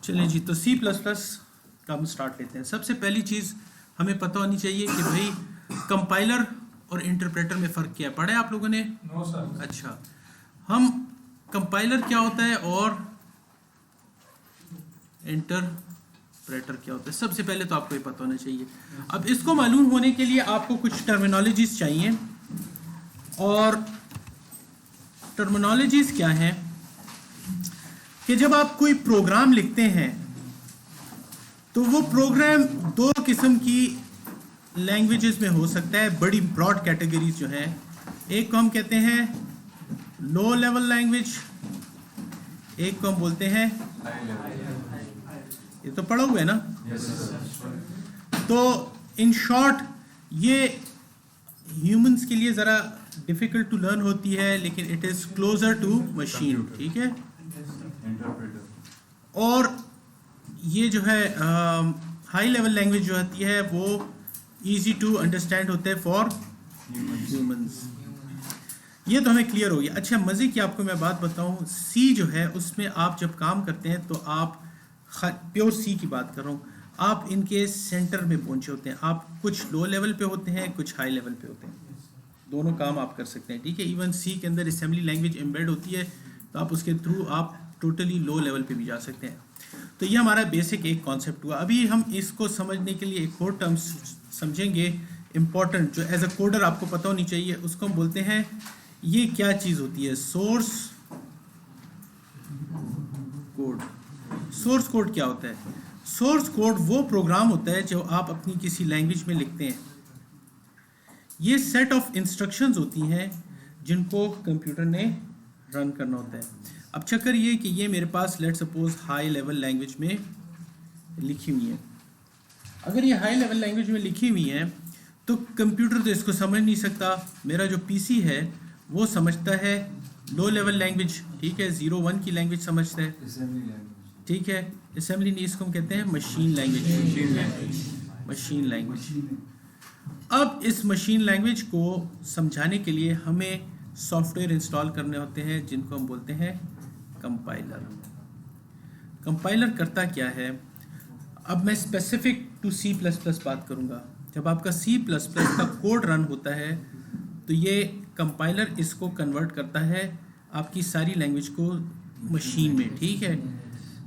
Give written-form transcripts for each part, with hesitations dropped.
चलें जी, तो C++ का हम स्टार्ट लेते हैं। सबसे पहली चीज़ हमें पता होनी चाहिए कि भाई कंपाइलर और इंटरप्रेटर में फ़र्क क्या है। पढ़ा है आप लोगों ने? No sir. अच्छा, हम कंपाइलर क्या होता है और इंटरप्रेटर क्या होता है, सबसे पहले तो आपको ये पता होना चाहिए। अब इसको मालूम होने के लिए आपको कुछ टर्मिनोलॉजीज चाहिए, और टर्मिनोलॉजीज क्या हैं कि जब आप कोई प्रोग्राम लिखते हैं तो वो प्रोग्राम दो किस्म की लैंग्वेजेस में हो सकता है। बड़ी ब्रॉड कैटेगरीज जो है, एक को हम कहते हैं लो लेवल लैंग्वेज, एक को हम बोलते हैं, ये तो पढ़ा हुआ है ना। तो इन शॉर्ट ये ह्यूमंस के लिए ज़रा डिफ़िकल्ट टू लर्न होती है, लेकिन it is closer to machine, ठीक है। और ये जो है हाई लेवल लैंग्वेज जो होती है वो इजी टू अंडरस्टैंड होते हैं फॉर ह्यूमंस। ये तो हमें क्लियर हो गया। अच्छा, मज़े की आपको मैं बात बताऊं, सी जो है उसमें आप जब काम करते हैं तो आप प्योर सी की बात कर रहा हूँ, आप इनके सेंटर में पहुंचे होते हैं। आप कुछ लो लेवल पे होते हैं, कुछ हाई लेवल पे होते हैं, दोनों काम आप कर सकते हैं, ठीक है। इवन सी के अंदर असेंबली लैंग्वेज एम्बेड होती है, तो आप उसके थ्रू आप टोटली लो लेवल पे भी जा सकते हैं। तो ये हमारा बेसिक एक कॉन्सेप्ट हुआ। अभी हम इसको समझने के लिए एक और टर्म समझेंगे इम्पॉर्टेंट, जो एज अ कोडर आपको पता होनी चाहिए। उसको हम बोलते हैं, ये क्या चीज़ होती है, सोर्स कोड। सोर्स कोड क्या होता है? सोर्स कोड वो प्रोग्राम होता है जो आप अपनी किसी लैंग्वेज में लिखते हैं। ये सेट ऑफ इंस्ट्रक्शंस होती हैं जिनको कंप्यूटर ने रन करना होता है। अब चक्कर ये कि ये मेरे पास let suppose high level language में लिखी हुई है। अगर ये हाई लेवल लैंग्वेज में लिखी हुई है तो कंप्यूटर तो इसको समझ नहीं सकता। मेरा जो पीसी है वो समझता है लो लेवल लैंग्वेज, ठीक है, 0-1 की लैंग्वेज समझता है, ठीक है। असेंबली नहीं, इसको हम कहते हैं मशीन लैंग्वेज। Machine language. अब इस मशीन लैंग्वेज को समझाने के लिए हमें सॉफ्टवेयर इंस्टॉल करने होते हैं जिनको हम बोलते हैं कंपाइलर। कंपाइलर करता क्या है? अब मैं स्पेसिफिक टू C++ बात करूंगा। जब आपका C++ का कोड रन होता है तो ये कंपाइलर इसको कन्वर्ट करता है आपकी सारी लैंग्वेज को मशीन में, ठीक है।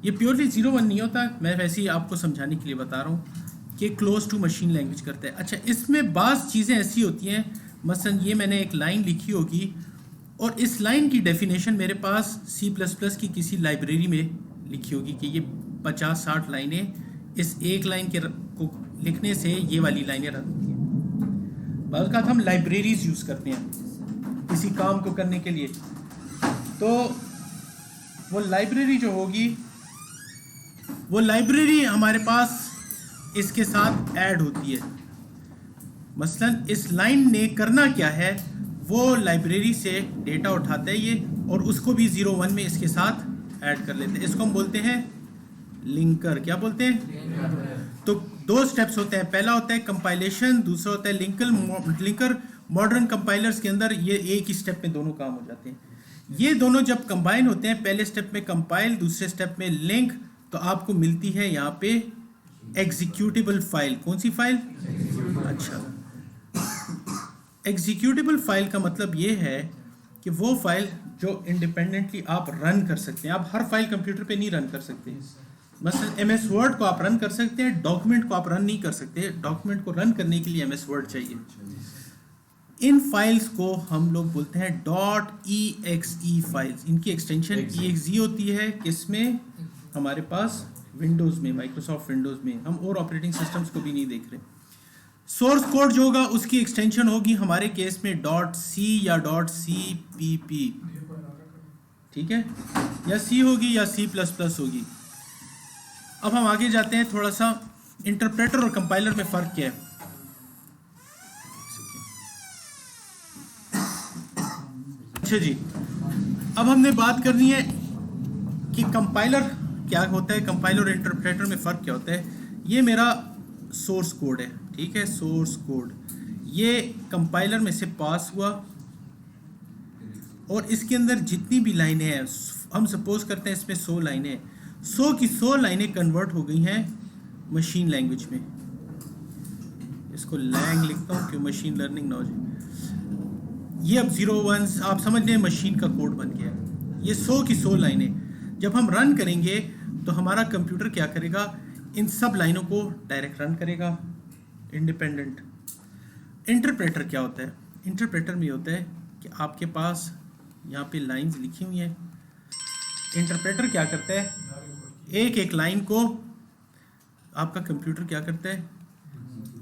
ये प्योरली 0-1 नहीं होता, मैं वैसे ही आपको समझाने के लिए बता रहा हूँ कि क्लोज टू मशीन लैंग्वेज करता है। अच्छा, इसमें बाज़ चीज़ें ऐसी होती हैं, मसलन ये मैंने एक लाइन लिखी होगी और इस लाइन की डेफिनेशन मेरे पास C++ की किसी लाइब्रेरी में लिखी होगी कि ये 50-60 लाइनें, इस एक लाइन के को लिखने से ये वाली लाइनें रन होती हैं। बल्कि हम लाइब्रेरीज यूज़ करते हैं किसी काम को करने के लिए, तो वो लाइब्रेरी जो होगी, वो लाइब्रेरी हमारे पास इसके साथ ऐड होती है। मसलन इस लाइन ने करना क्या है, वो लाइब्रेरी से डेटा उठाता है ये, और उसको भी 0-1 में इसके साथ ऐड कर लेते हैं। इसको हम बोलते हैं लिंकर। क्या बोलते हैं? तो दो स्टेप्स होते हैं, पहला होता है कंपाइलेशन, दूसरा होता है लिंकर। मॉडर्न कंपाइलर्स के अंदर ये एक ही स्टेप में दोनों काम हो जाते हैं। ये दोनों जब कंबाइन होते हैं, पहले स्टेप में कंपाइल, दूसरे स्टेप में लिंक, तो आपको मिलती है यहाँ पे एग्जीक्यूटेबल फाइल। कौन सी फाइल? अच्छा, एग्जीक्यूटेबल फाइल का मतलब ये है कि वो फाइल जो इंडिपेंडेंटली आप रन कर सकते हैं। आप हर फाइल कंप्यूटर पे नहीं रन कर सकते। मसलन MS वर्ड को आप रन कर सकते हैं, डॉक्यूमेंट को आप रन नहीं कर सकते। डॉक्यूमेंट को रन करने के लिए MS वर्ड चाहिए। इन फाइल्स को हम लोग बोलते हैं .exe फाइल्स। इनकी एक्सटेंशन exe होती है, किसमें? हमारे पास विंडोज़ में, माइक्रोसॉफ्ट विंडोज़ में। हम और ऑपरेटिंग सिस्टम्स को भी नहीं देख रहे। सोर्स कोड जो होगा उसकी एक्सटेंशन होगी हमारे केस में .c या .cpp, ठीक है, या C होगी या C++ होगी। अब हम आगे जाते हैं, थोड़ा सा इंटरप्रेटर और कंपाइलर में फ़र्क क्या है। अच्छा जी, अब हमने बात करनी है कि कंपाइलर क्या होता है, कंपाइलर और इंटरप्रेटर में फ़र्क क्या होता है। ये मेरा सोर्स कोड है, ठीक है, सोर्स कोड। ये कंपाइलर में से पास हुआ और इसके अंदर जितनी भी लाइनें हैं, हम सपोज करते हैं इसमें 100 लाइनें हैं, 100 की 100 लाइनें कन्वर्ट हो गई हैं मशीन लैंग्वेज में। इसको लैंग लिखता हूँ क्यों, मशीन लर्निंग नॉलेज। ये अब 0 1 आप समझ लें मशीन का कोड बन गया। ये 100 की 100 लाइनें जब हम रन करेंगे तो हमारा कंप्यूटर क्या करेगा, इन सब लाइनों को डायरेक्ट रन करेगा इंडिपेंडेंट। इंटरप्रेटर क्या होता है, इंटरप्रेटर में होता है कि आपके पास यहाँ पे लाइंस लिखी हुई हैं। इंटरप्रेटर क्या करता है, एक एक लाइन को आपका कंप्यूटर क्या करता है,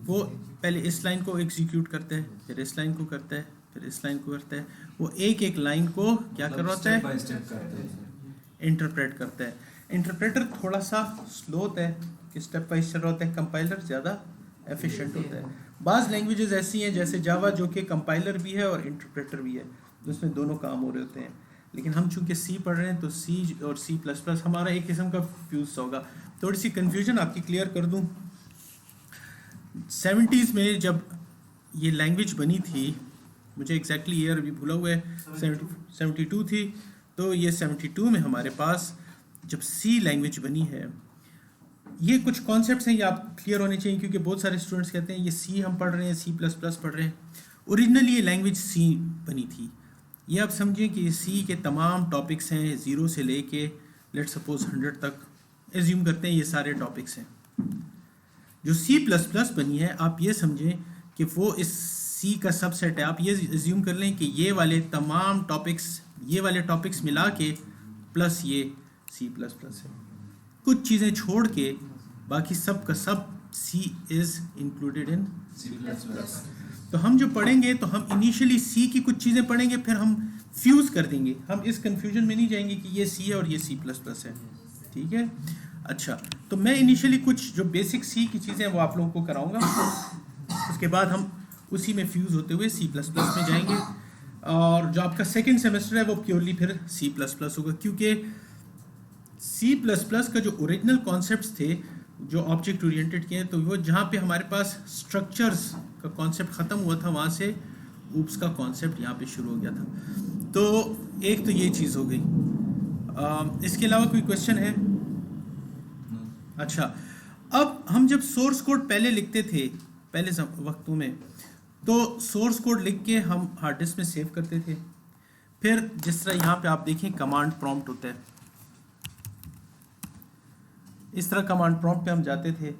वो पहले इस लाइन को एग्जीक्यूट करता है, फिर इस लाइन को करता है, फिर इस लाइन को करता है। वो एक एक लाइन को क्या करवाता है, इंटरप्रेट करता है। इंटरप्रेटर थोड़ा सा स्लो होता है कि स्टेप वाइज चल रहा होता है, कंपाइलर ज़्यादा एफिशिएंट होता है। बाज़ लैंग्वेजेस ऐसी हैं जैसे जावा जो कि कंपाइलर भी है और इंटरप्रेटर भी है, उसमें दोनों काम हो रहे होते हैं। लेकिन हम चूंकि सी पढ़ रहे हैं तो सी और C++ हमारा एक किस्म का फ्यूज होगा। थोड़ी सी कन्फ्यूजन आपकी क्लियर कर दूं, 70s में जब ये लैंग्वेज बनी थी, मुझे एग्जैक्टली ईयर अभी भूला हुआ है, 72 थी। तो ये 72 में हमारे पास जब सी लैंग्वेज बनी है, ये कुछ कॉन्सेप्ट्स हैं ये आप क्लियर होने चाहिए क्योंकि बहुत सारे स्टूडेंट्स कहते हैं ये सी हम पढ़ रहे हैं, C++ पढ़ रहे हैं। ओरिजिनली ये लैंग्वेज सी बनी थी। ये आप समझिए कि सी के तमाम टॉपिक्स हैं 0 से लेके लेट सपोज 100 तक, एज्यूम करते हैं ये सारे टॉपिक्स हैं। जो C++ बनी है आप ये समझें कि वो इस सी का सबसेट है। आप ये एज्यूम कर लें कि ये वाले तमाम टॉपिक्स, ये वाले टॉपिक्स मिला के प्लस ये C++ है। कुछ चीज़ें छोड़ के बाकी सब का सब C is included in C++। तो हम जो पढ़ेंगे तो हम इनिशियली सी की कुछ चीज़ें पढ़ेंगे, फिर हम फ्यूज़ कर देंगे। हम इस कंफ्यूजन में नहीं जाएंगे कि ये सी है और ये C++ है, ठीक है। अच्छा, तो मैं इनिशियली कुछ जो बेसिक सी की चीज़ें वो आप लोगों को कराऊंगा, उसके बाद हम उसी में फ्यूज़ होते हुए C++ में जाएंगे। और जो आपका सेकेंड सेमेस्टर है वो प्योरली फिर C++ होगा, क्योंकि C++ का जो ओरिजिनल कॉन्सेप्ट्स थे जो ऑब्जेक्ट ओरिएंटेड के हैं, तो वो जहाँ पे हमारे पास स्ट्रक्चर्स का कॉन्सेप्ट ख़त्म हुआ था, वहाँ से ऊप्स का कॉन्सेप्ट यहाँ पे शुरू हो गया था। तो एक तो ये चीज़ हो गई। इसके अलावा कोई क्वेश्चन है? अच्छा, अब हम जब सोर्स कोड पहले लिखते थे पहले वक्तों में, तो सोर्स कोड लिख के हम हार्ड डिस्क में सेव करते थे। फिर जिस तरह यहाँ पे आप देखें कमांड प्रॉम्प्ट होता है, इस तरह कमांड प्रॉम्प्ट पे हम जाते थे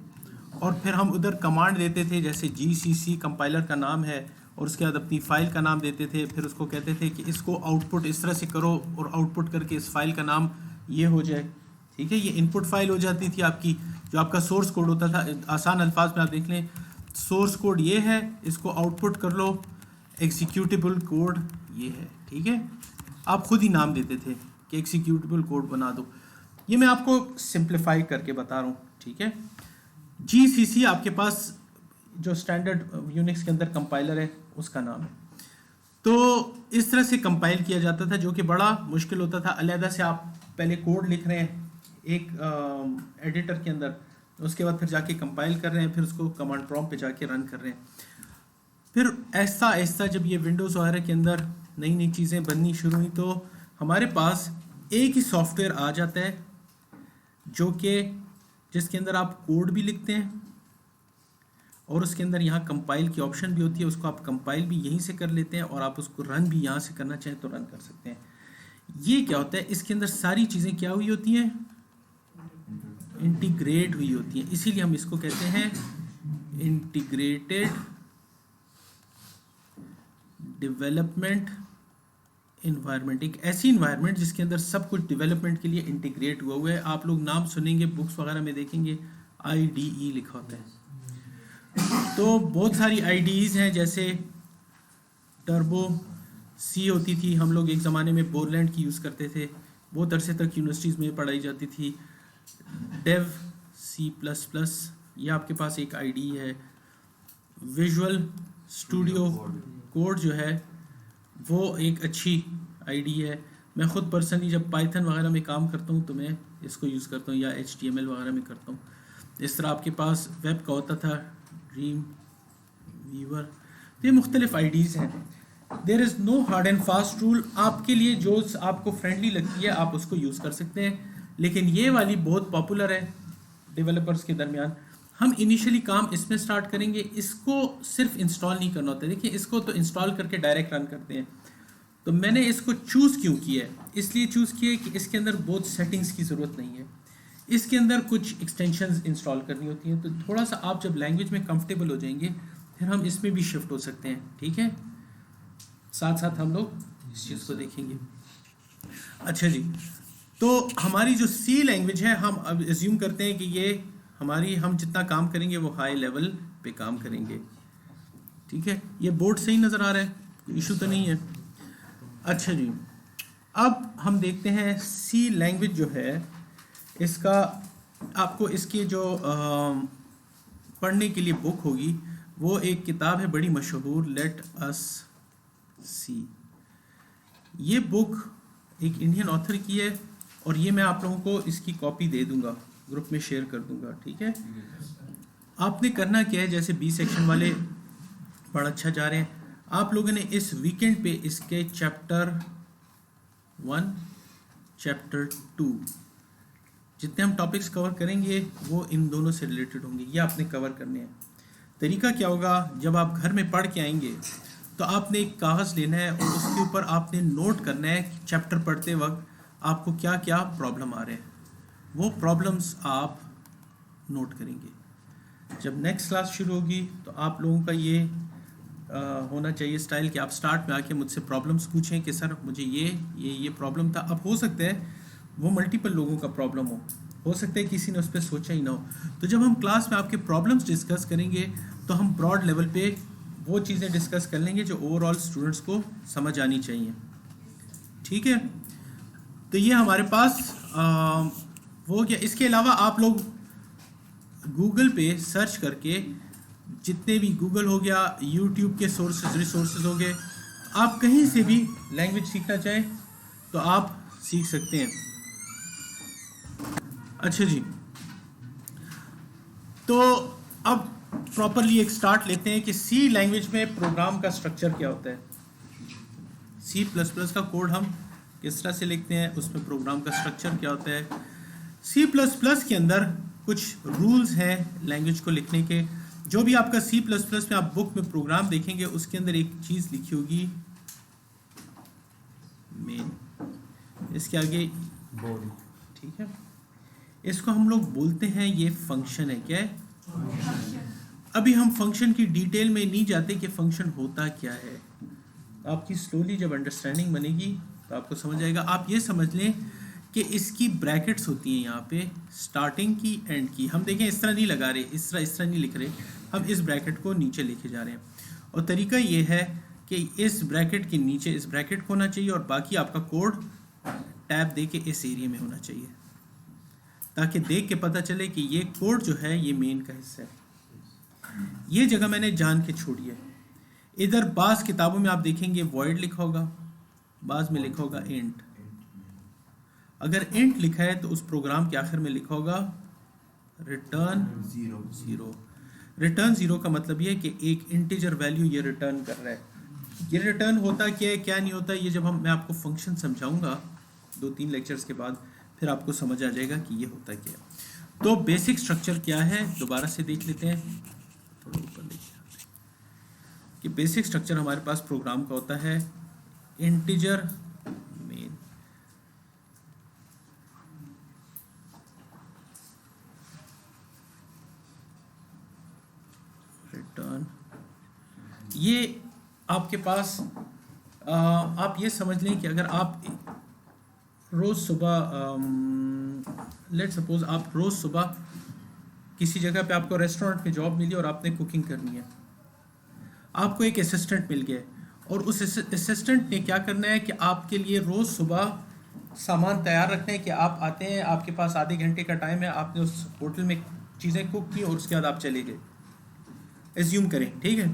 और फिर हम उधर कमांड देते थे, जैसे GCC कंपाइलर का नाम है, और उसके बाद अपनी फ़ाइल का नाम देते थे। फिर उसको कहते थे कि इसको आउटपुट इस तरह से करो और आउटपुट करके इस फाइल का नाम ये हो जाए, ठीक है। ये इनपुट फाइल हो जाती थी आपकी, जो आपका सोर्स कोड होता था। आसान अल्फाज में आप देख लें, सोर्स कोड ये है, इसको आउटपुट कर लो, एग्जीक्यूटेबल कोड ये है, ठीक है। आप खुद ही नाम देते थे कि एग्जीक्यूटेबल कोड बना दो। ये मैं आपको सिंप्लीफाई करके बता रहा हूँ, ठीक है। GCC आपके पास जो स्टैंडर्ड यूनिक्स के अंदर कंपाइलर है उसका नाम है। तो इस तरह से कंपाइल किया जाता था, जो कि बड़ा मुश्किल होता था। अलहदा से आप पहले कोड लिख रहे हैं एक एडिटर के अंदर, उसके बाद फिर जाके कंपाइल कर रहे हैं, फिर उसको कमांड प्रॉम्प्ट पे जाके रन कर रहे हैं। फिर ऐसा ऐसा जब ये विंडोज़ वगैरह के अंदर नई नई चीज़ें बननी शुरू हुई, तो हमारे पास एक ही सॉफ्टवेयर आ जाता है जो कि जिसके अंदर आप कोड भी लिखते हैं और उसके अंदर यहाँ कंपाइल की ऑप्शन भी होती है। उसको आप कंपाइल भी यहीं से कर लेते हैं और आप उसको रन भी यहाँ से करना चाहें तो रन कर सकते हैं। ये क्या होता है, इसके अंदर सारी चीज़ें क्या हुई होती हैं, इंटीग्रेट हुई होती हैं। इसीलिए हम इसको कहते हैं इंटीग्रेटेड डेवलपमेंट इन्वायरमेंट। एक ऐसी इन्वायरमेंट जिसके अंदर सब कुछ डेवलपमेंट के लिए इंटीग्रेट हुआ हुआ है। आप लोग नाम सुनेंगे बुक्स वगैरह में देखेंगे IDE लिखा होता है। तो बहुत सारी IDEs हैं, जैसे टर्बो C होती थी, हम लोग एक ज़माने में बोरलैंड की यूज़ करते थे, बहुत अरसे तक यूनिवर्सिटीज़ में पढ़ाई जाती थी। डेव C++, ये आपके पास एक IDE है। विजुअल स्टूडियो कोड जो है वो एक अच्छी IDE है। मैं ख़ुद पर्सनली जब पाइथन वगैरह में काम करता हूँ तो मैं इसको यूज़ करता हूँ, या HTML वगैरह में करता हूँ। इस तरह आपके पास वेब का होता था, ड्रीम वीवर। तो ये मुख्तलिफ IDEs हैं। There is no hard and fast rule. आपके लिए जो आपको फ्रेंडली लगती है आप उसको यूज़ कर सकते हैं। लेकिन ये वाली बहुत पॉपुलर है डेवलपर्स के दरमियान। हम इनिशियली काम इसमें स्टार्ट करेंगे। इसको सिर्फ इंस्टॉल नहीं करना होता है, देखिए इसको तो इंस्टॉल करके डायरेक्ट रन करते हैं। तो मैंने इसको चूज़ क्यों किया है, इसलिए चूज़ किया है कि इसके अंदर बहुत सेटिंग्स की ज़रूरत नहीं है, इसके अंदर कुछ एक्सटेंशंस इंस्टॉल करनी होती हैं। तो थोड़ा सा आप जब लैंग्वेज में कंफर्टेबल हो जाएंगे फिर हम इसमें भी शिफ्ट हो सकते हैं, ठीक है। साथ साथ हम लोग इस चीज़ को देखेंगे। अच्छा जी, तो हमारी जो सी लैंग्वेज है, हम अब एज्यूम करते हैं कि ये हमारी, हम जितना काम करेंगे वो हाई लेवल पे काम करेंगे, ठीक है। ये बोर्ड सही नज़र आ रहा है, कोई इशू तो नहीं है। अच्छा जी, अब हम देखते हैं सी लैंग्वेज जो है इसका, आपको इसकी जो पढ़ने के लिए बुक होगी वो एक किताब है बड़ी मशहूर, लेट अस सी। ये बुक एक इंडियन ऑथर की है और ये मैं आप लोगों को इसकी कॉपी दे दूंगा, ग्रुप में शेयर कर दूंगा, ठीक है। आपने करना क्या है, जैसे बी सेक्शन वाले पढ़ अच्छा जा रहे हैं, आप लोगों ने इस वीकेंड पे इसके चैप्टर 1 चैप्टर 2 जितने हम टॉपिक्स कवर करेंगे वो इन दोनों से रिलेटेड होंगे, ये आपने कवर करने हैं। तरीका क्या होगा, जब आप घर में पढ़ के आएंगे तो आपने एक कागज़ लेना है और उसके ऊपर आपने नोट करना है कि चैप्टर पढ़ते वक्त आपको क्या क्या प्रॉब्लम आ रहे हैं, वो प्रॉब्लम्स आप नोट करेंगे। जब नेक्स्ट क्लास शुरू होगी तो आप लोगों का ये होना चाहिए स्टाइल कि आप स्टार्ट में आके मुझसे प्रॉब्लम्स पूछें कि सर मुझे ये प्रॉब्लम था। अब हो सकता है वो मल्टीपल लोगों का प्रॉब्लम हो सकता है किसी ने उस पर सोचा ही ना हो। तो जब हम क्लास में आपके प्रॉब्लम्स डिस्कस करेंगे तो हम ब्रॉड लेवल पे वो चीज़ें डिस्कस कर लेंगे जो ओवरऑल स्टूडेंट्स को समझ आनी चाहिए, ठीक है। तो ये हमारे पास वो क्या, इसके अलावा आप लोग गूगल पे सर्च करके, जितने भी गूगल हो गया, यूट्यूब के रिसोर्सेज हो गए, आप कहीं से भी लैंग्वेज सीखना चाहें तो आप सीख सकते हैं। अच्छा जी, तो अब प्रॉपरली एक स्टार्ट लेते हैं कि सी लैंग्वेज में प्रोग्राम का स्ट्रक्चर क्या होता है। सी प्लस प्लस का कोड हम किस तरह से लिखते हैं, उसमें प्रोग्राम का स्ट्रक्चर क्या होता है। सी प्लस प्लस के अंदर कुछ रूल्स हैं लैंग्वेज को लिखने के। जो भी आपका सी प्लस प्लस में आप बुक में प्रोग्राम देखेंगे उसके अंदर एक चीज़ लिखी होगी मेन, इसके आगे बॉडी, ठीक है। इसको हम लोग बोलते हैं, ये फंक्शन है। क्या है? अभी हम फंक्शन की डिटेल में नहीं जाते कि फंक्शन होता क्या है। आपकी स्लोली जब अंडरस्टैंडिंग बनेगी तो आपको समझ आएगा। आप ये समझ लें कि इसकी ब्रैकेट्स होती हैं यहाँ पे, स्टार्टिंग की एंड की। हम देखें इस तरह नहीं लगा रहे, इस तरह नहीं लिख रहे, हम इस ब्रैकेट को नीचे लेके जा रहे हैं। और तरीका ये है कि इस ब्रैकेट के नीचे इस ब्रैकेट को होना चाहिए और बाकी आपका कोड टैब दे के इस एरिया में होना चाहिए, ताकि देख के पता चले कि ये कोड जो है ये मेन का हिस्सा है। ये जगह मैंने जान के छोड़ी है। इधर बाज़ किताबों में आप देखेंगे वॉइड लिखा होगा, बाज़ में लिखा होगा इंट। अगर इंट लिखा है तो उस प्रोग्राम के आखिर में लिखा होगा रिटर्न ज़ीरो। रिटर्न ज़ीरो का मतलब ये है कि एक इंटीजर वैल्यू ये रिटर्न कर रहा है। ये रिटर्न होता क्या है क्या नहीं होता, ये जब मैं आपको फंक्शन समझाऊंगा 2-3 लेक्चर्स के बाद फिर आपको समझ आ जाएगा कि ये होता क्या है। तो बेसिक स्ट्रक्चर क्या है दोबारा से देख लेते हैं, थोड़ा ऊपर देखिए कि बेसिक स्ट्रक्चर हमारे पास प्रोग्राम का होता है इंटीजर मेन, रिटर्न। ये आपके पास आप ये समझ लें कि अगर आप रोज़ सुबह लेट सपोज आप रोज़ सुबह किसी जगह पे आपको रेस्टोरेंट में जॉब मिली और आपने कुकिंग करनी है, आपको एक असिस्टेंट मिल गया और उस असिस्टेंट ने क्या करना है कि आपके लिए रोज़ सुबह सामान तैयार रखना है कि आप आते हैं, आपके पास आधे घंटे का टाइम है, आपने उस होटल में चीज़ें कुक की और उसके बाद आप चले गए, एज्यूम करें, ठीक है।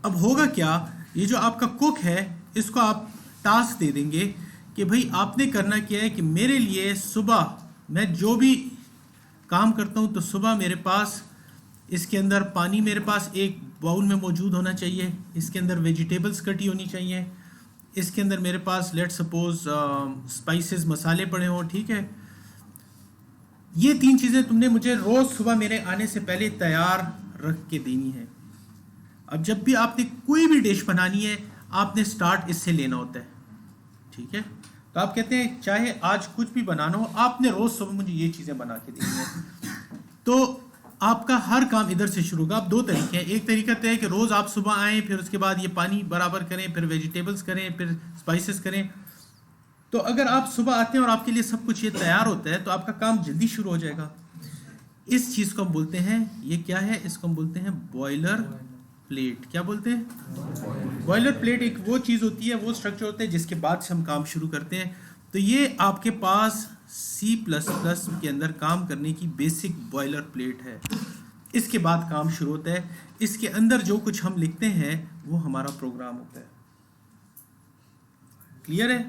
अब होगा क्या, ये जो आपका कुक है इसको आप टास्क दे देंगे कि भाई आपने करना क्या है कि मेरे लिए सुबह मैं जो भी काम करता हूँ तो सुबह मेरे पास इसके अंदर पानी मेरे पास एक बाउल में मौजूद होना चाहिए, इसके अंदर वेजिटेबल्स कटी होनी चाहिए, इसके अंदर मेरे पास लेट सपोज स्पाइसेस मसाले पड़े हों, ठीक है। ये 3 चीज़ें तुमने मुझे रोज़ सुबह मेरे आने से पहले तैयार रख के देनी है। अब जब भी आपने कोई भी डिश बनानी है, आपने स्टार्ट इससे लेना होता है, ठीक है। तो आप कहते हैं चाहे आज कुछ भी बनाना हो, आपने रोज़ सुबह मुझे ये चीज़ें बना के देनी है। तो आपका हर काम इधर से शुरू होगा। अब 2 तरीके हैं। एक तरीका तो है कि रोज़ आप सुबह आएँ, फिर उसके बाद ये पानी बराबर करें, फिर वेजिटेबल्स करें, फिर स्पाइसेस करें। तो अगर आप सुबह आते हैं और आपके लिए सब कुछ ये तैयार होता है, तो आपका काम जल्दी शुरू हो जाएगा। इस चीज़ को हम बोलते हैं, ये क्या है, इसको हम बोलते हैं बॉयलर प्लेट। क्या बोलते हैं? बॉयलर प्लेट एक वो चीज़ होती है, वो स्ट्रक्चर होता है जिसके बाद से हम काम शुरू करते हैं। तो ये आपके पास C++ के अंदर काम करने की बेसिक बॉयलर प्लेट है। इसके बाद काम शुरू होता है। इसके अंदर जो कुछ हम लिखते हैं वो हमारा प्रोग्राम होता है। क्लियर है?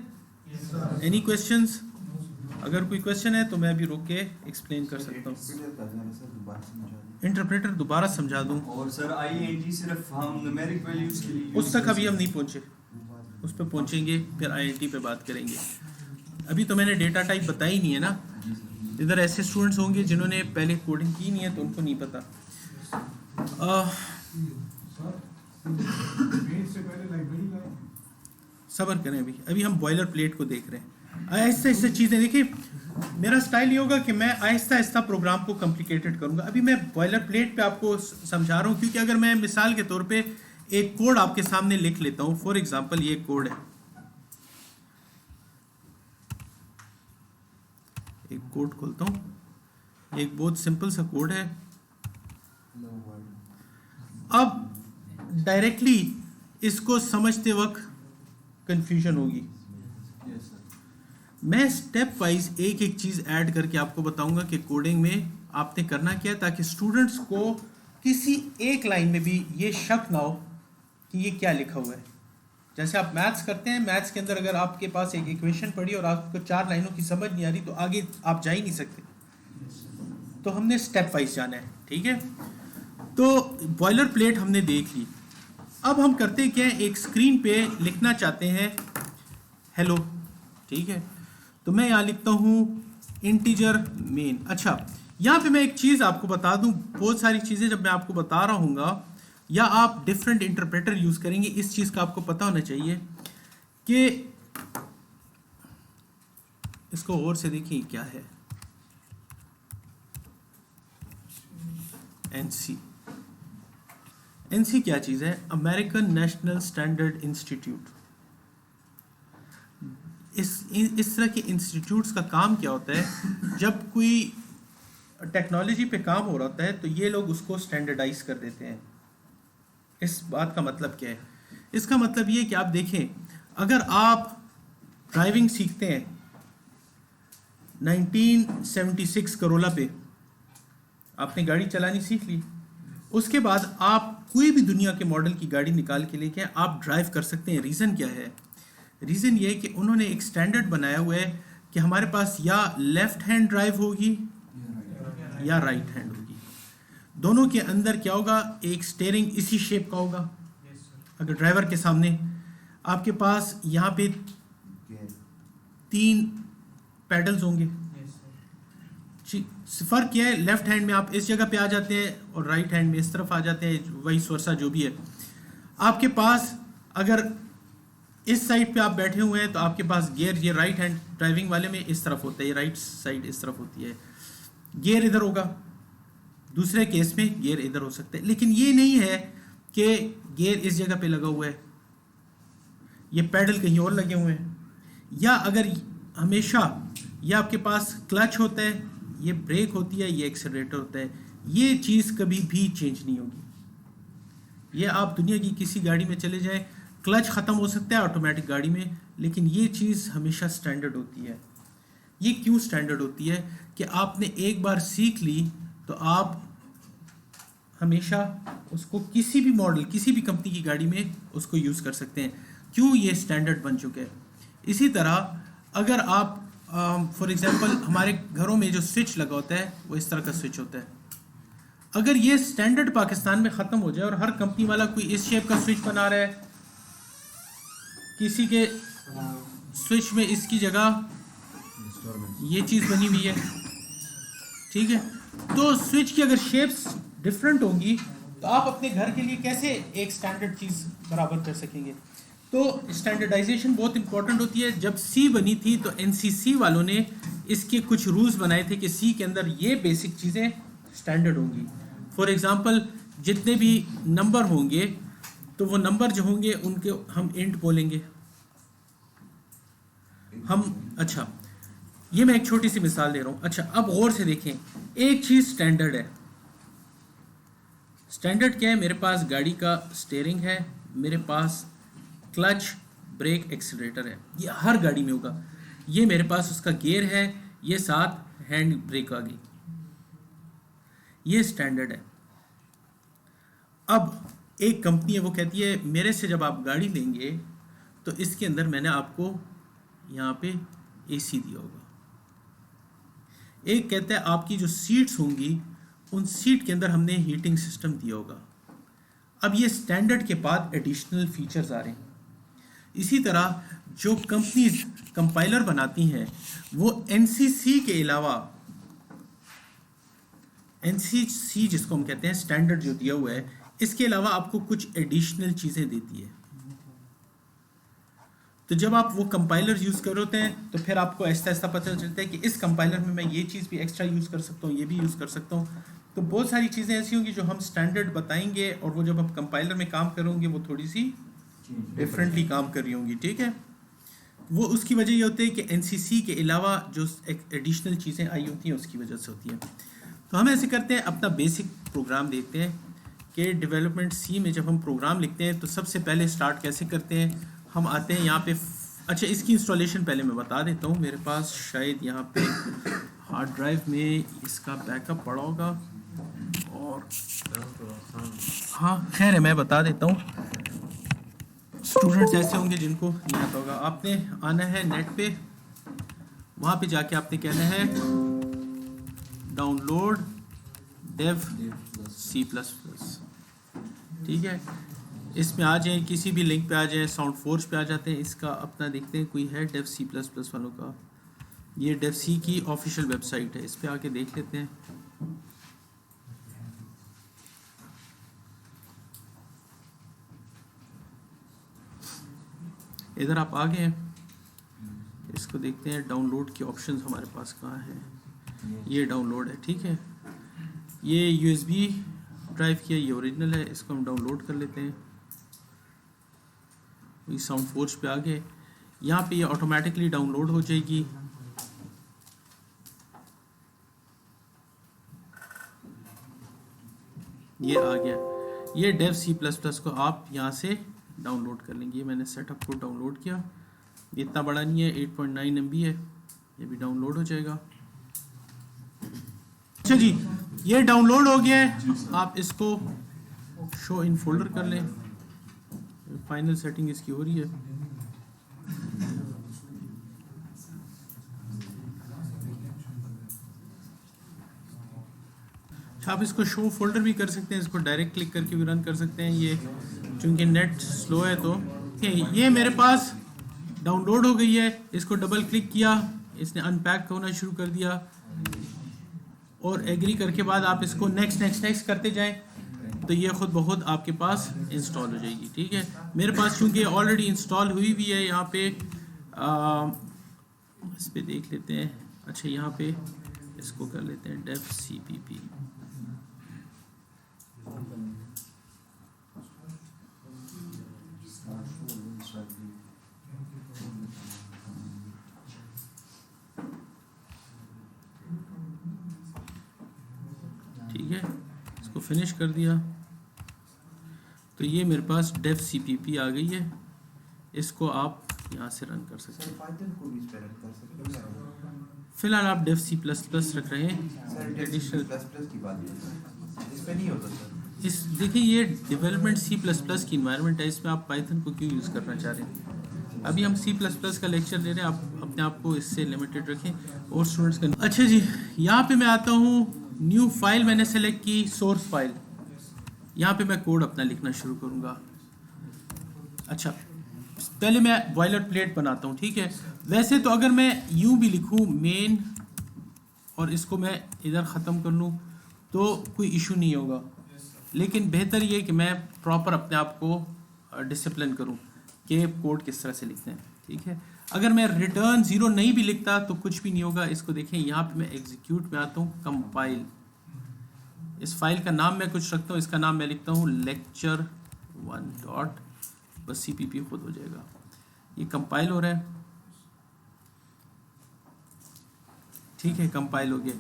Any questions? अगर कोई क्वेश्चन है तो मैं अभी रोक के एक्सप्लेन कर सकता हूँ। इंटरप्रेटर दोबारा समझा दूँ? और सर INT सिर्फ हम न्यूमेरिक वैल्यूज के लिए उस तक अभी हम नहीं पहुँचे, उस पर पहुँचेंगे, फिर INT पे बात करेंगे। अभी तो मैंने डेटा टाइप बताई नहीं है ना। इधर ऐसे स्टूडेंट्स होंगे जिन्होंने पहले कोडिंग की नहीं है, तो उनको नहीं पता। सब्र करें, अभी हम बॉयलर प्लेट को देख रहे हैं। आहिस्ता आहिस्ता चीज़ें देखिए, मेरा स्टाइल ये होगा कि मैं आहिस्ता आहिस्ता प्रोग्राम को कॉम्प्लिकेटेड करूंगा। अभी मैं बॉयलर प्लेट पे आपको समझा रहा हूँ, क्योंकि अगर मैं मिसाल के तौर पे एक कोड आपके सामने लिख लेता हूँ, फॉर एग्जांपल ये कोड है, एक कोड खोलता हूँ, एक बहुत सिंपल सा कोड है। अब डायरेक्टली इसको समझते वक्त कंफ्यूजन होगी। मैं स्टेप वाइज एक एक चीज़ ऐड करके आपको बताऊंगा कि कोडिंग में आपने करना क्या है, ताकि स्टूडेंट्स को किसी एक लाइन में भी ये शक ना हो कि ये क्या लिखा हुआ है। जैसे आप मैथ्स करते हैं, मैथ्स के अंदर अगर आपके पास एक इक्वेशन पड़ी और आपको 4 लाइनों की समझ नहीं आ रही, तो आगे आप जा ही नहीं सकते। तो हमने स्टेप वाइज जाना है, ठीक है। तो बॉयलर प्लेट हमने देख ली। अब हम करते क्या है, एक स्क्रीन पे लिखना चाहते हैं हेलो, ठीक है। तो मैं यहाँ लिखता हूँ इंटीजर मेन। अच्छा, यहाँ पे मैं एक चीज़ आपको बता दूँ, बहुत सारी चीज़ें जब मैं आपको बता रहा हूँ या आप डिफरेंट इंटरप्रेटर यूज़ करेंगे, इस चीज़ का आपको पता होना चाहिए कि इसको और से देखिए क्या है। एनसी क्या चीज़ है? American national standard institute. इस तरह के इंस्टीट्यूट्स का काम क्या होता है, जब कोई टेक्नोलॉजी पे काम हो रहा होता है तो ये लोग उसको स्टैंडर्डाइज कर देते हैं। इस बात का मतलब क्या है? इसका मतलब ये है कि आप देखें, अगर आप ड्राइविंग सीखते हैं 1976 करोला पे, आपने गाड़ी चलानी सीख ली, उसके बाद आप कोई भी दुनिया के मॉडल की गाड़ी निकाल के लेके आप ड्राइव कर सकते हैं। रीज़न क्या है? रीज़न ये है कि उन्होंने एक स्टैंडर्ड बनाया हुआ है कि हमारे पास या लेफ्ट हैंड ड्राइव होगी या राइट हैंड होगी। दोनों के अंदर क्या होगा, एक स्टीयरिंग इसी शेप का होगा। अगर ड्राइवर के सामने आपके पास यहाँ पे 3 पैडल्स होंगे। फ़र्क क्या है, लेफ्ट हैंड में आप इस जगह पे आ जाते हैं और राइट हैंड में इस तरफ आ जाते हैं, वही वर्सा जो भी है। आपके पास अगर इस साइड पे आप बैठे हुए हैं तो आपके पास गियर, ये राइट हैंड ड्राइविंग वाले में इस तरफ होता है, ये राइट साइड इस तरफ होती है, गियर इधर होगा। दूसरे केस में गियर इधर हो सकते हैं, लेकिन ये नहीं है कि गियर इस जगह पे लगा हुआ है, ये पैडल कहीं और लगे हुए हैं। या अगर हमेशा ये आपके पास क्लच होता है, ये ब्रेक होती है, ये एक्सेलरेटर होता है, ये चीज़ कभी भी चेंज नहीं होगी। ये आप दुनिया की किसी गाड़ी में चले जाएं, क्लच ख़त्म हो सकता है ऑटोमेटिक गाड़ी में, लेकिन ये चीज़ हमेशा स्टैंडर्ड होती है। ये क्यों स्टैंडर्ड होती है कि आपने एक बार सीख ली तो आप हमेशा उसको किसी भी मॉडल, किसी भी कंपनी की गाड़ी में उसको यूज़ कर सकते हैं। क्यों? ये स्टैंडर्ड बन चुके हैं। इसी तरह अगर आप फॉर एग्जांपल हमारे घरों में जो स्विच लगा होता है वो इस तरह का स्विच होता है। अगर ये स्टैंडर्ड पाकिस्तान में ख़त्म हो जाए और हर कंपनी वाला कोई इस शेप का स्विच बना रहा है, किसी के स्विच में इसकी जगह ये चीज़ बनी हुई है, ठीक है। तो स्विच की अगर शेप्स डिफरेंट होंगी तो आप अपने घर के लिए कैसे एक स्टैंडर्ड चीज़ बराबर कर सकेंगे? तो स्टैंडर्डाइजेशन बहुत इंपॉर्टेंट होती है। जब सी बनी थी तो एनसीसी वालों ने इसके कुछ रूल्स बनाए थे कि सी के अंदर ये बेसिक चीज़ें स्टैंडर्ड होंगी। फॉर एग्जांपल जितने भी नंबर होंगे तो वो नंबर जो होंगे उनके हम इंट बोलेंगे हम। अच्छा, ये मैं एक छोटी सी मिसाल दे रहा हूँ। अच्छा, अब गौर से देखें, एक चीज़ स्टैंडर्ड है। स्टैंडर्ड क्या है? मेरे पास गाड़ी का स्टीयरिंग है, मेरे पास क्लच, ब्रेक, एक्सीलरेटर है, ये हर गाड़ी में होगा। ये मेरे पास उसका गियर है, ये साथ हैंड ब्रेक आ गई, ये स्टैंडर्ड है। अब एक कंपनी है वो कहती है मेरे से जब आप गाड़ी लेंगे तो इसके अंदर मैंने आपको यहाँ पे एसी दिया होगा। एक कहता है आपकी जो सीट्स होंगी उन सीट के अंदर हमने हीटिंग सिस्टम दिया होगा। अब ये स्टैंडर्ड के बाद एडिशनल फीचर्स आ रहे हैं। इसी तरह जो कंपनीज कंपाइलर बनाती हैं वो एनसीसी के अलावा, एनसीसी जिसको हम कहते हैं स्टैंडर्ड जो दिया हुआ है, इसके अलावा आपको कुछ एडिशनल चीज़ें देती है। तो जब आप वो कंपाइलर यूज़ कर होते हैं तो फिर आपको ऐसा ऐसा पता चलता है कि इस कंपाइलर में मैं ये चीज़ भी एक्स्ट्रा यूज़ कर सकता हूँ, ये भी यूज़ कर सकता हूँ। तो बहुत सारी चीज़ें ऐसी होंगी जो हम स्टैंडर्ड बताएंगे और वो जब आप कंपाइलर में काम करोगे वो थोड़ी सी डिफरेंटली काम कर रही होंगी। ठीक है, वो उसकी वजह ये होती है कि एनसीसी के अलावा जो एडिशनल चीज़ें आई होती हैं उसकी वजह से होती हैं। तो हम ऐसे करते हैं, अपना बेसिक प्रोग्राम देखते हैं कि डेवलपमेंट सी में जब हम प्रोग्राम लिखते हैं तो सबसे पहले स्टार्ट कैसे करते हैं। हम आते हैं यहाँ पे, अच्छा इसकी इंस्टॉलेशन पहले मैं बता देता हूँ। मेरे पास शायद यहाँ पे हार्ड ड्राइव में इसका बैकअप पड़ा होगा और हाँ खैर है, मैं बता देता हूँ। स्टूडेंट्स ऐसे होंगे जिनको नहीं आता होगा। आपने आना है नेट पे, वहाँ पे जाके आपने कहना है download Dev C plus plus. ठीक है, इसमें आ जाए, किसी भी लिंक पे आ जाए, साउंड फोर्स पे आ जाते हैं। इसका अपना देखते हैं कोई है डेव सी प्लस प्लस वालों का। ये डेव सी की ऑफिशियल वेबसाइट है, इस पे आके देख लेते हैं। इधर आप आ गए हैं, इसको देखते हैं डाउनलोड के ऑप्शंस हमारे पास कहाँ हैं। ये डाउनलोड है, ठीक है। ये यूएसबी ड्राइव की है, ये ओरिजिनल है, इसको हम डाउनलोड कर लेते हैं। ये साउंड फोर्स पे आ गए, यहाँ पे ये ऑटोमेटिकली डाउनलोड हो जाएगी। ये आ गया। ये डेव सी प्लस प्लस को आप यहाँ से डाउनलोड कर लेंगे। ये मैंने सेटअप को डाउनलोड किया, ये इतना बड़ा नहीं है, 8.9 MB है, ये भी डाउनलोड हो जाएगा। अच्छा जी, ये डाउनलोड हो गया है। आप इसको शो इन फोल्डर कर लें, फाइनल सेटिंग इसकी हो रही है। आप इसको शो फोल्डर भी कर सकते हैं, इसको डायरेक्ट क्लिक करके भी रन कर सकते हैं। ये चूंकि नेट स्लो है तो ये मेरे पास डाउनलोड हो गई है। इसको डबल क्लिक किया, इसने अनपैक होना शुरू कर दिया और एग्री करके बाद आप इसको नेक्स्ट नेक्स्ट नेक्स्ट करते जाएं तो ये खुद ब खुद आपके पास इंस्टॉल हो जाएगी। ठीक है, मेरे पास चूंकि ऑलरेडी इंस्टॉल हुई हुई है। यहाँ पे इस पे देख लेते हैं। अच्छा, यहाँ पे इसको कर लेते हैं डेव CPP। ठीक है, इसको फिनिश कर दिया तो ये मेरे पास डेव CPP आ गई है। इसको आप यहाँ से रन कर सकते हैं। फिलहाल आप डेव C++ रख रहे हैं। इस देखिए, ये डेवलपमेंट C++ की इन्वायरमेंट है, इसमें आप पाइथन को क्यों यूज़ करना चाह रहे हैं? अभी हम C++ का लेक्चर ले रहे हैं, आप अपने आप को इससे लिमिटेड रखें और स्टूडेंट्स का। अच्छा जी, यहाँ पे मैं आता हूँ, न्यू फाइल मैंने सेलेक्ट की, सोर्स फाइल। यहाँ पे मैं कोड अपना लिखना शुरू करूँगा। अच्छा, पहले मैं बॉयलर प्लेट बनाता हूँ। ठीक है, वैसे तो अगर मैं यूँ भी लिखूँ मेन और इसको मैं इधर ख़त्म कर लूँ तो कोई इशू नहीं होगा, लेकिन बेहतर ये कि मैं प्रॉपर अपने आप को डिसिप्लिन करूँ कि कोड किस तरह से लिखते हैं। ठीक है, अगर मैं रिटर्न 0 नहीं भी लिखता तो कुछ भी नहीं होगा। इसको देखें, यहाँ पे मैं एग्जीक्यूट में आता हूँ, कंपाइल, इस फाइल का नाम मैं कुछ रखता हूँ, इसका नाम मैं लिखता हूँ lecture1 डॉट, बस CPP खुद हो जाएगा। ये कंपाइल हो रहा है, ठीक है, कंपाइल हो गया।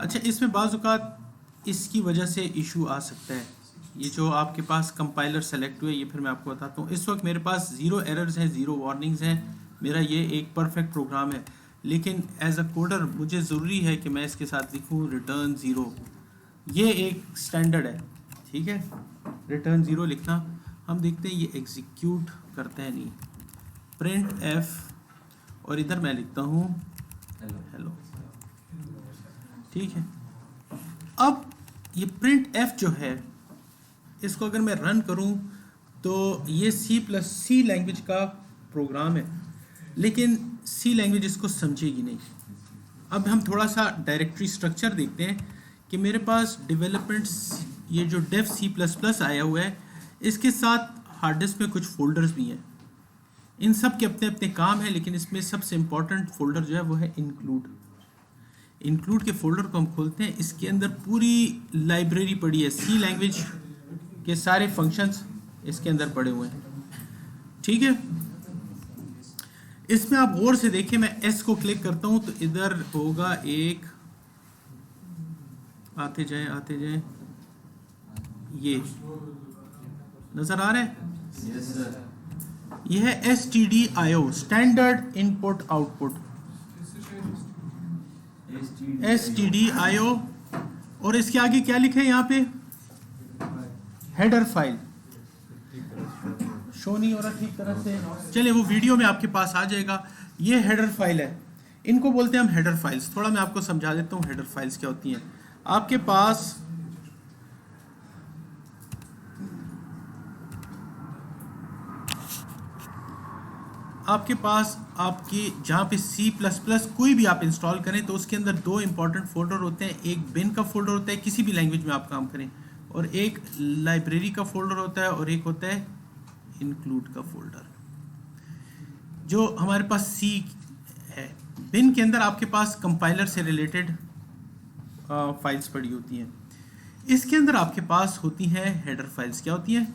अच्छा, इसमें बाज़ औक़ात इसकी वजह से इशू आ सकता है। ये जो आपके पास कंपाइलर सेलेक्ट हुआ है, ये फिर मैं आपको बताता हूँ। इस वक्त मेरे पास 0 एरर्स हैं, 0 वार्निंग्स हैं, मेरा ये एक परफेक्ट प्रोग्राम है। लेकिन एज अ कोडर मुझे ज़रूरी है कि मैं इसके साथ लिखूँ रिटर्न 0, ये एक स्टैंडर्ड है। ठीक है, रिटर्न 0 लिखना। हम देखते हैं ये एग्जीक्यूट करता है नहीं, प्रिंट f, और इधर मैं लिखता हूँ हेलो। ठीक है, अब ये प्रिंट f जो है, इसको अगर मैं रन करूं तो ये C++ लैंग्वेज का प्रोग्राम है, लेकिन C लैंग्वेज इसको समझेगी नहीं। अब हम थोड़ा सा डायरेक्टरी स्ट्रक्चर देखते हैं कि मेरे पास डेवलपमेंट्स, ये जो dev C++ आया हुआ है, इसके साथ हार्ड डिस्क में कुछ फोल्डर्स भी हैं। इन सब के अपने अपने काम हैं, लेकिन इसमें सबसे इम्पॉर्टेंट फोल्डर जो है वो है इंक्लूड। इंक्लूड के फोल्डर को हम खोलते हैं, इसके अंदर पूरी लाइब्रेरी पड़ी है, C लैंग्वेज के सारे फंक्शंस इसके अंदर पड़े हुए हैं। ठीक है, इसमें आप गौर से देखिए, मैं S को क्लिक करता हूं तो इधर होगा एक, आते जाएं, ये नजर आ रहा है, यह है STDIO, standard input output, STDIO। और इसके आगे क्या लिखा है यहाँ पे, हेडर फाइल। शो नहीं हो रहा ठीक तरह से, चलिए वो वीडियो में आपके पास आ जाएगा। ये हेडर फाइल है, इनको बोलते हैं हम हेडर फाइल्स। थोड़ा मैं आपको समझा देता हूँ हेडर फाइल्स क्या होती हैं। आपके पास आपकी जहाँ पे C++ कोई भी आप इंस्टॉल करें तो उसके अंदर 2 इंपॉर्टेंट फोल्डर होते हैं। एक बिन का फोल्डर होता है, किसी भी लैंग्वेज में आप काम करें, और एक लाइब्रेरी का फोल्डर होता है, और एक होता है इंक्लूड का फोल्डर। जो हमारे पास C है, बिन के अंदर आपके पास कंपाइलर से रिलेटेड फाइल्स पड़ी होती हैं। इसके अंदर आपके पास होती हैं हेडर फाइल्स। क्या होती हैं?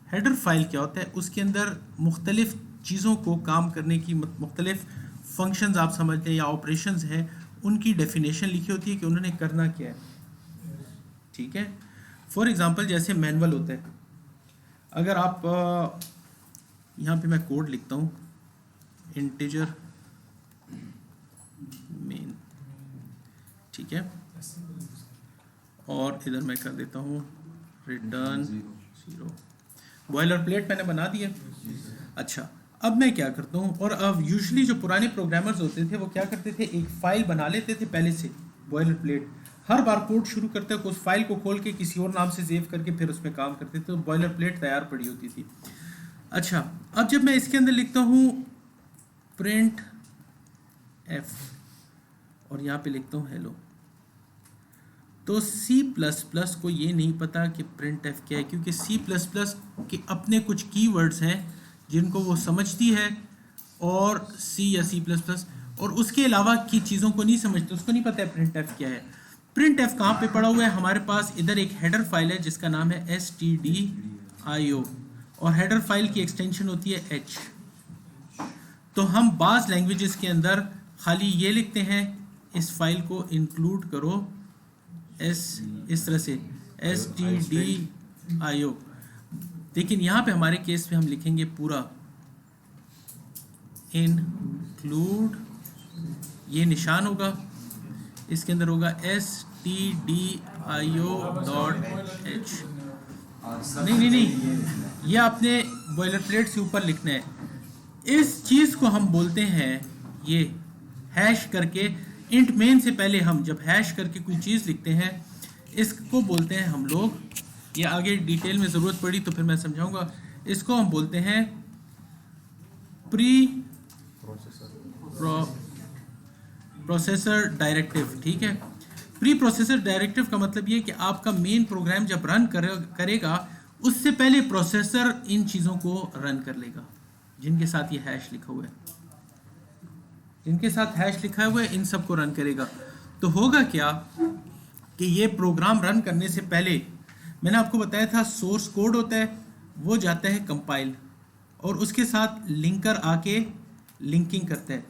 हेडर फाइल क्या होता है? उसके अंदर मुख्तलिफ चीज़ों को काम करने की मुख्तलिफ फंक्शंस आप समझते हैं या ऑपरेशंस हैं, उनकी डेफिनेशन लिखी होती है कि उन्होंने करना क्या है। ठीक है, फॉर एग्जांपल जैसे मैनुअल होता है, अगर आप यहाँ पे मैं कोड लिखता हूँ इंटीजर मेन, ठीक है, और इधर मैं कर देता हूँ रिटर्न 0। बॉयलर प्लेट मैंने बना दी है। अच्छा, अब मैं क्या करता हूँ, और अब यूजुअली जो पुराने प्रोग्रामर्स होते थे वो क्या करते थे, एक फाइल बना लेते थे पहले से, बॉयलर प्लेट। हर बार कोड शुरू करते उस फाइल को खोल के किसी और नाम से सेव करके फिर उसमें काम करते थे, तो बॉयलर प्लेट तैयार पड़ी होती थी। अच्छा, अब जब मैं इसके अंदर लिखता हूँ प्रिंट f और यहाँ पे लिखता हूँ हेलो, तो C++ को ये नहीं पता कि प्रिंट f क्या है, क्योंकि C++ के अपने कुछ कीवर्ड्स हैं जिनको वो समझती है, और C या C++, और उसके अलावा की चीज़ों को नहीं समझते, उसको नहीं पता है प्रिंट f क्या है। प्रिंट f कहाँ पे पड़ा हुआ है? हमारे पास इधर एक हेडर फाइल है जिसका नाम है stdio, और हेडर फाइल की एक्सटेंशन होती है h। तो हम बाज़ लैंग्वेजेस के अंदर खाली ये लिखते हैं, इस फाइल को इंक्लूड करो इस तरह से stdio, लेकिन यहाँ पे हमारे केस में हम लिखेंगे पूरा इंक्लूड, ये निशान होगा, इसके अंदर होगा stdio.h। नहीं, ये आपने बॉयलर प्लेट से ऊपर लिखना है। इस चीज़ को हम बोलते हैं, ये हैश करके, इंट मेन से पहले हम जब हैश करके कोई चीज़ लिखते हैं, इसको बोलते हैं हम लोग, ये आगे डिटेल में ज़रूरत पड़ी तो फिर मैं समझाऊंगा, इसको हम बोलते हैं प्री प्रोसेसर डायरेक्टिव, ठीक है। प्री प्रोसेसर डायरेक्टिव का मतलब ये कि आपका मेन प्रोग्राम जब रन करेगा उससे पहले प्रोसेसर इन चीज़ों को रन कर लेगा, जिनके साथ ये हैश लिखा हुआ है, जिनके साथ हैश लिखा हुआ है इन सब को रन करेगा। तो होगा क्या कि ये प्रोग्राम रन करने से पहले मैंने आपको बताया था सोर्स कोड होता है, वो जाता है कंपाइल और उसके साथ लिंकर आके लिंकिंग करता है।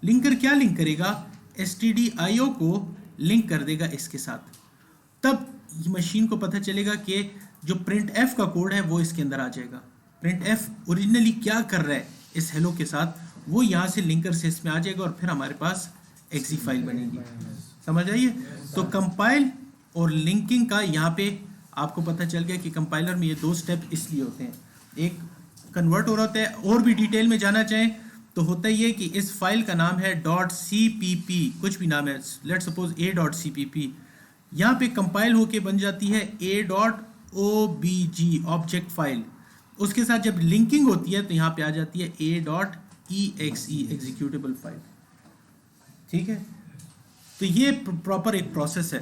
लिंकर क्या लिंक करेगा, stdio को लिंक कर देगा इसके साथ। तब मशीन को पता चलेगा कि जो प्रिंट एफ का कोड है वो इसके अंदर आ जाएगा। प्रिंट एफ ओरिजिनली क्या कर रहा है इस हेलो के साथ, वो यहाँ से लिंकर से इसमें आ जाएगा और फिर हमारे पास एक्सी फाइल बनेगी। समझ आइए। तो कंपाइल और लिंकिंग का यहाँ पे आपको पता चल गया कि कंपाइलर में ये दो स्टेप इसलिए होते हैं, एक कन्वर्ट हो रहा होता है। और भी डिटेल में जाना चाहें तो होता ही है कि इस फाइल का नाम है .cpp, कुछ भी नाम है, लेट्स सपोज a.cpp, यहाँ पे कंपाइल होके बन जाती है a.obg ऑब्जेक्ट फाइल। उसके साथ जब लिंकिंग होती है तो यहाँ पे आ जाती है a.exe एग्जीक्यूटेबल फाइल, ठीक है। तो ये प्रॉपर एक प्रोसेस है।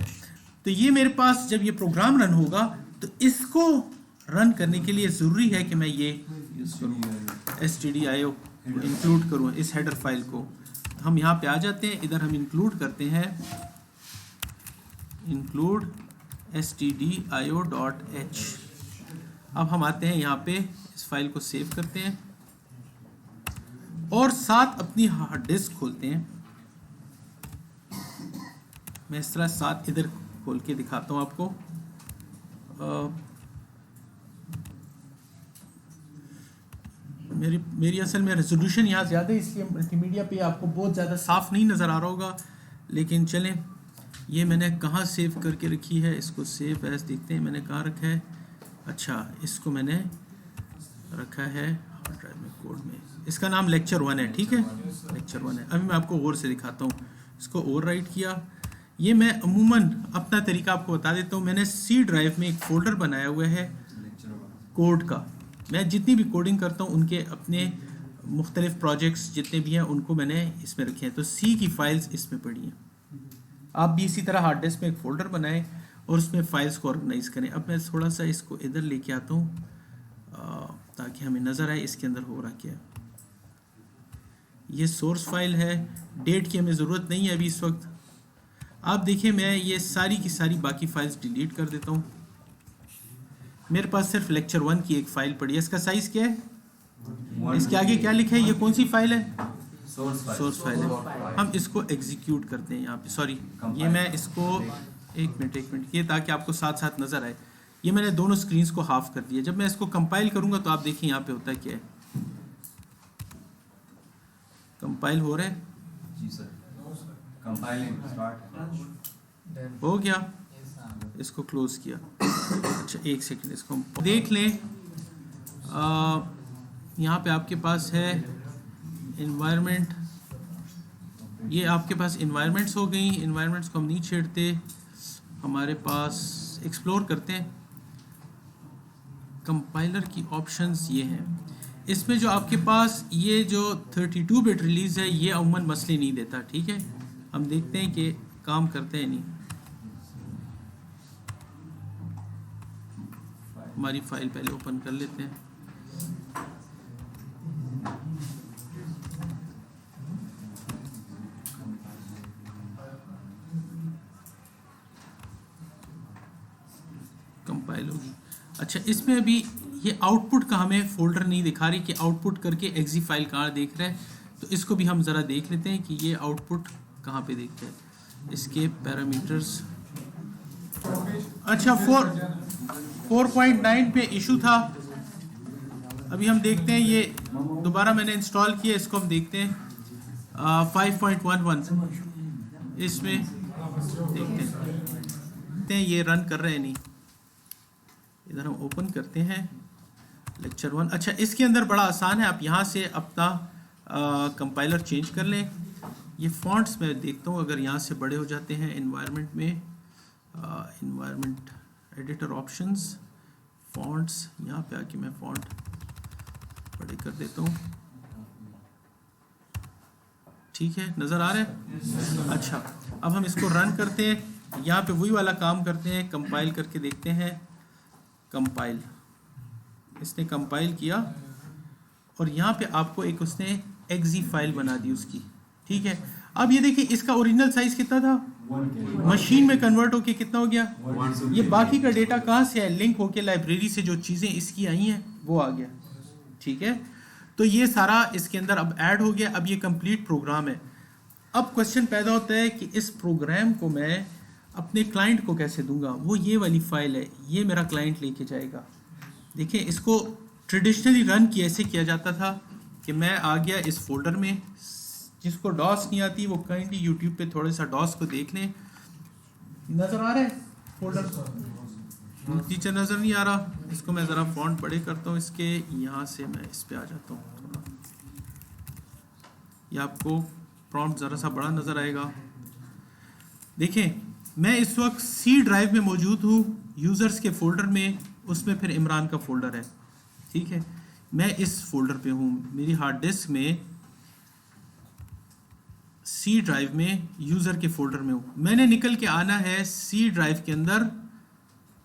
तो ये मेरे पास जब ये प्रोग्राम रन होगा तो इसको रन करने के लिए ज़रूरी है कि मैं ये यूज़ करूँ, stdio इंक्लूड करूँ इस हेडर फाइल को। हम यहाँ पे आ जाते हैं, इधर हम इंक्लूड करते हैं इंक्लूड stdio.h। अब हम आते हैं यहाँ पे, इस फाइल को सेव करते हैं और साथ अपनी हार्ड डिस्क खोलते हैं। मैं इस तरह साथ इधर खोल के दिखाता हूँ आपको। मेरी असल में रेजोल्यूशन यहाँ ज़्यादा है, इसलिए मल्टीमीडिया पे आपको बहुत ज़्यादा साफ़ नहीं नज़र आ रहा होगा, लेकिन चलें। ये मैंने कहाँ सेव करके रखी है, इसको सेव एज देखते हैं मैंने कहाँ रखा है। अच्छा, इसको मैंने रखा है हार्ड ड्राइव में, कोड में। इसका नाम लेक्चर 1 है, ठीक है, लेक्चर 1 है। अभी मैं आपको और से दिखाता हूँ। इसको ओवर राइट किया। ये मैं अमूमन अपना तरीका आपको बता देता हूँ। मैंने सी ड्राइव में एक फ़ोल्डर बनाया हुआ है कोड का। मैं जितनी भी कोडिंग करता हूँ उनके अपने मुख्तलिफ प्रोजेक्ट्स जितने भी हैं उनको मैंने इसमें रखे हैं। तो सी की फाइल्स इसमें पड़ी हैं। आप भी इसी तरह हार्ड डिस्क में एक फ़ोल्डर बनाएं और उसमें फ़ाइल्स को ऑर्गेनाइज़ करें। अब मैं थोड़ा सा इसको इधर लेके आता हूँ ताकि हमें नज़र आए इसके अंदर हो रहा क्या है। ये सोर्स फाइल है, डेट की हमें ज़रूरत नहीं है अभी इस वक्त। आप देखिए, मैं ये सारी की सारी बाकी फाइल्स डिलीट कर देता हूँ। मेरे पास सिर्फ लेक्चर 1 की एक फ़ाइल पड़ी है। इसका साइज़ क्या है, इसके आगे क्या लिखा है, ये कौन सी फाइल है, सोर्स फाइल है। हम इसको एग्जीक्यूट करते हैं यहाँ पे। सॉरी, ये मैं इसको एक मिनट ये ताकि आपको साथ साथ नज़र आए। ये मैंने दोनों स्क्रीन्स को हाफ कर दिया। जब मैं इसको कंपाइल करूँगा तो आप देखिए यहाँ पे होता है क्या है, कंपाइल हो रहा है जी सर, कंपाइलिंग स्टार्ट हो गया। इसको क्लोज किया। अच्छा, एक सेकंड, इसको हम देख लें। यहाँ पे आपके पास है इन्वायरमेंट। ये आपके पास इन्वायरमेंट्स हो गई। इन्वायरमेंट्स को हम नहीं छेड़ते, हमारे पास एक्सप्लोर करते हैं। कंपाइलर की ऑप्शंस ये हैं। इसमें जो आपके पास ये जो 32 बिट रिलीज़ है ये अमूमन मसले नहीं देता, ठीक है। हम देखते हैं कि काम करते हैं नहीं। हमारी फाइल पहले ओपन कर लेते हैं। कंपाइल होगी। अच्छा, इसमें अभी ये आउटपुट का हमें फोल्डर नहीं दिखा रही कि आउटपुट करके एक्जी फाइल कहाँ देख रहा है। तो इसको भी हम ज़रा देख लेते हैं कि ये आउटपुट कहाँ पे देखते हैं। इसके पैरामीटर्स, अच्छा 4.9 पे इशू था। अभी हम देखते हैं, ये दोबारा मैंने इंस्टॉल किया, इसको हम देखते हैं 5.11 इसमें देखते हैं ये रन कर रहे हैं नहीं। इधर हम ओपन करते हैं लेक्चर 1। अच्छा, इसके अंदर बड़ा आसान है, आप यहाँ से अपना कंपाइलर चेंज कर लें। ये फॉन्ट्स मैं देखता हूँ अगर यहाँ से बड़े हो जाते हैं इन्वायरमेंट में, इन्वायरमेंट एडिटर ऑप्शंस, फॉन्ट्स, यहाँ पे आके मैं फॉन्ट बड़े कर देता हूँ। ठीक है, नज़र आ रहा है? अच्छा, अब हम इसको रन करते हैं। यहाँ पे वही वाला काम करते हैं, कंपाइल करके देखते हैं। कंपाइल, इसने कंपाइल किया और यहाँ पे आपको एक उसने एक्जी फाइल बना दी उसकी, ठीक है। अब ये देखिए इसका ओरिजिनल साइज कितना था, मशीन में कन्वर्ट होके कितना हो गया, ये बाकी का डेटा कहाँ से है, लिंक होके लाइब्रेरी से जो चीज़ें इसकी आई हैं वो आ गया, ठीक है। तो ये सारा इसके अंदर अब ऐड हो गया। अब ये कंप्लीट प्रोग्राम है। अब क्वेश्चन पैदा होता है कि इस प्रोग्राम को मैं अपने क्लाइंट को कैसे दूंगा। वो ये वाली फाइल है, ये मेरा क्लाइंट लेके जाएगा। देखिए इसको ट्रेडिशनली रन किया ऐसे किया जाता था कि मैं आ गया इस फोल्डर में, जिसको डॉस नहीं आती वो काइंडली यूट्यूब पे थोड़ा सा डॉस को देख लें। नज़र आ रहा है फोल्डर, टीचर नज़र नहीं आ रहा, इसको मैं ज़रा फॉन्ट बड़े करता हूँ इसके, यहाँ से मैं इस पे आ जाता हूँ थोड़ा, ये आपको प्रॉम्प्ट ज़रा सा बड़ा नज़र आएगा। देखें मैं इस वक्त सी ड्राइव में मौजूद हूँ, यूज़र्स के फोल्डर में, उसमें फिर इमरान का फोल्डर है, ठीक है। मैं इस फोल्डर पे हूँ, मेरी हार्ड डिस्क में सी ड्राइव में यूज़र के फोल्डर में हूँ। मैंने निकल के आना है सी ड्राइव के अंदर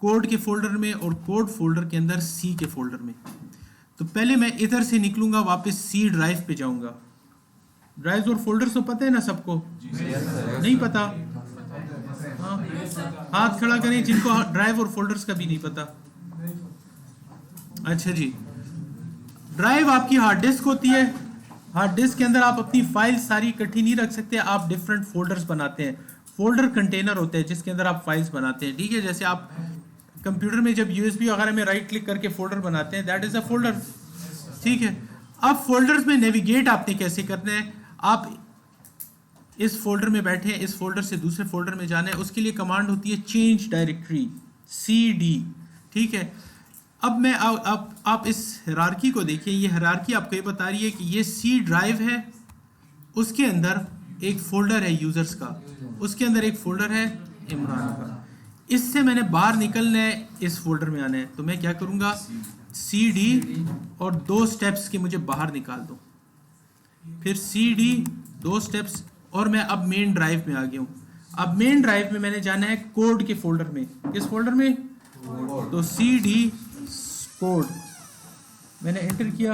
कोड के फोल्डर में और कोड फोल्डर के अंदर सी के फोल्डर में। तो पहले मैं इधर से निकलूंगा, वापस सी ड्राइव पे जाऊंगा। ड्राइव और फोल्डर्स तो पता है ना सबको? नहीं पता? हाँ, हाथ खड़ा करें जिनको ड्राइव और फोल्डर्स का भी नहीं पता। अच्छा जी, ड्राइव आपकी हार्ड डिस्क होती है। हार्ड डिस्क के अंदर आप अपनी फाइल सारी इकट्ठी नहीं रख सकते, आप डिफरेंट फोल्डर्स बनाते हैं। फोल्डर कंटेनर होते हैं जिसके अंदर आप फाइल्स बनाते हैं, ठीक है। जैसे आप कंप्यूटर में जब यूएसबी वगैरह में राइट क्लिक करके फोल्डर बनाते हैं, दैट इज अ फोल्डर, ठीक है। अब फोल्डर्स में नेविगेट आपने कैसे करना है, आप इस फोल्डर में बैठे हैं, इस फोल्डर से दूसरे फोल्डर में जाना है, उसके लिए कमांड होती है चेंज डायरेक्टरी, CD, ठीक है। अब मैं आप इस हायरार्की को देखिए, ये हायरार्की आपको ये बता रही है कि ये सी ड्राइव है, उसके अंदर एक फोल्डर है यूजर्स का, उसके अंदर एक फोल्डर है इमरान का। इससे मैंने बाहर निकलना है, इस फोल्डर में आना है, तो मैं क्या करूँगा, CD और 2 स्टेप्स के मुझे बाहर निकाल दो, फिर CD 2 स्टेप्स, और मैं अब मेन ड्राइव में आ गया हूँ। अब मेन ड्राइव में मैंने जाना है कोड के फोल्डर में। किस फोल्डर में? तो CD कोड मैंने एंटर किया।